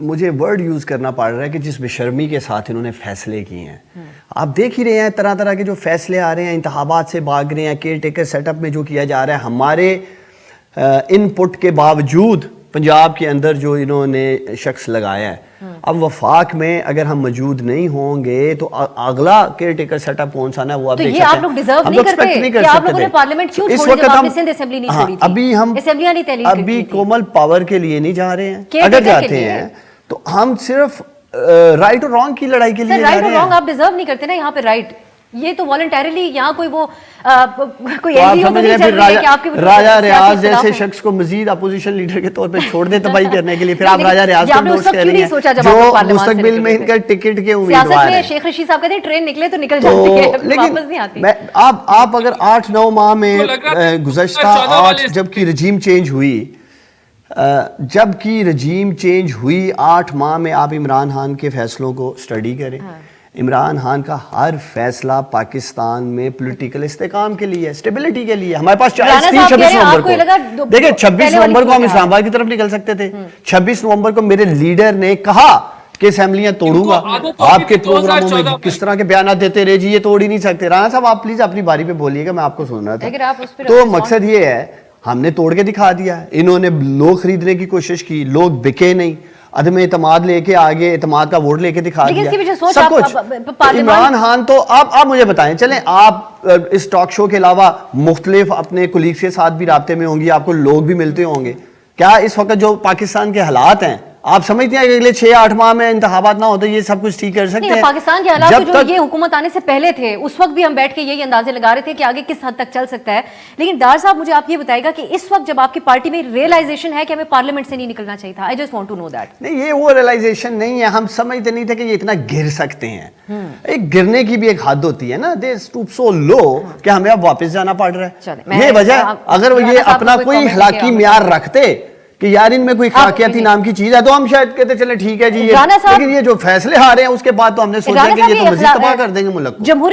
مجھے word use کرنا پڑ رہا ہے کہ جس بے شرمی کے ساتھ انہوں نے فیصلے کیے ہیں. آپ دیکھ ہی رہے ہیں طرح طرح کے جو فیصلے آ رہے ہیں, انتخابات سے بھاگ رہے ہیں, کیئر ٹیکر سیٹ اپ میں جو کیا جا رہا ہے. ہمارے ان پٹ کے باوجود پنجاب کے اندر جو انہوں نے شخص لگایا ہے, اب وفاق میں اگر ہم موجود نہیں ہوں گے تو اگلا کیئر ٹیکر سیٹ اپ کون سا نا وہ آپ دیکھ سکتے ہیں. آپ لوگ ڈیزرو نہیں کرتے کہ آپ لوگوں نے پارلیمنٹ کیوں چھوڑی جب آپ نے سندھ اسمبلی نہیں چھوڑی تھی. ابھی کومل پاور کے لیے نہیں جا رہے ہیں, اگر جاتے ہیں تو ہم صرف رائٹ اور رانگ کی لڑائی کے لیے جا رہے ہیں. رائٹ اور رانگ آپ ڈیزرو نہیں کرتے نا یہاں پہ رائٹ, یہ تو والنٹیرلی یہاں کوئی وہ کوئی ایسی ہو تو نہیں چل رہی ہے کہ آپ کے راجہ ریاض جیسے شخص کو مزید اپوزیشن لیڈر کے طور پہ چھوڑ دے تباہی کرنے کے لیے, پھر آپ راجہ ریاض کو دوست کہہ رہی ہیں جو مستقبل میں ان کا ٹکٹ کے امیدوار ہیں. شیخ رشید صاحب کہتے ہیں ٹرین نکلے تو نکل جاتی ہے, واپس نہیں آتی. آپ اگر 8-9 ماہ میں گزشتہ 8 جب کی رجیم چینج ہوئی 8 ماہ میں آپ عمران خان کے فیصلوں کو اسٹڈی کریں. عمران خان کا ہر فیصلہ پاکستان میں پولیٹیکل استحکام کے لیے, اسٹیبلٹی کے لیے. ہمارے پاس 26 نومبر کو دیکھیں 26 نومبر کو ہم اسلام آباد کی طرف نکل سکتے تھے. 26 نومبر کو میرے لیڈر نے کہا کہ اسمبلیاں توڑوں گا. آپ کے پروگراموں میں کس طرح کے بیانات دیتے رہے, جی یہ توڑ ہی نہیں سکتے. رانا صاحب آپ پلیز اپنی باری پہ بولیے گا, میں آپ کو سن رہا تھا. تو مقصد یہ ہے ہم نے توڑ کے دکھا دیا. انہوں نے لوگ خریدنے کی کوشش کی, لوگ بکے نہیں, عدم اعتماد لے کے آگے اعتماد کا ووٹ لے کے دکھا دیا سب کچھ. عمران خان تو آپ مجھے بتائیں, چلیں آپ اس ٹاک شو کے علاوہ مختلف اپنے کولیگز کے ساتھ بھی رابطے میں ہوں گی, آپ کو لوگ بھی ملتے ہوں گے. کیا اس وقت جو پاکستان کے حالات ہیں آپ سمجھتے ہیں کہ اگلے 6-8 ماہ میں انتخابات نہ ہوتے یہ سب کچھ ٹھیک کر سکتے ہیں؟ پاکستان کے حالات جو یہ حکومت آنے سے پہلے تھے اس وقت بھی ہم بیٹھ کے یہی اندازے لگا رہے تھے کہ آگے کس حد تک چل سکتا ہے. لیکن ڈار صاحب مجھے آپ یہ بتائے گا کہ اس وقت جب آپ کی پارٹی میں ریئلائزیشن ہے کہ ہمیں پارلیمنٹ سے نہیں نکلنا چاہیے تھا, I just want to know that. نہیں, یہ وہ ریئلائزیشن نہیں ہے, ہم سمجھتے نہیں تھے کہ یہ اتنا گر سکتے ہیں. ایک گرنے کی بھی ایک حد ہوتی ہے نا, they stoop so low کہ ہمیں اب واپس جانا پڑ رہا ہے. یہ وجہ اگر یہ اپنا کوئی اخلاقی معیار رکھتے کہ یار ان میں کوئی خاکیاتی نام کی چیز ہے تو ہم شاید کہتے چلے ٹھیک ہے جی, لیکن یہ جو فیصلے آ رہے ہیں اس کے بعد تو ہم نے سوچا کہ یہ تو مزید تباہ کر دیں گے ملک کو.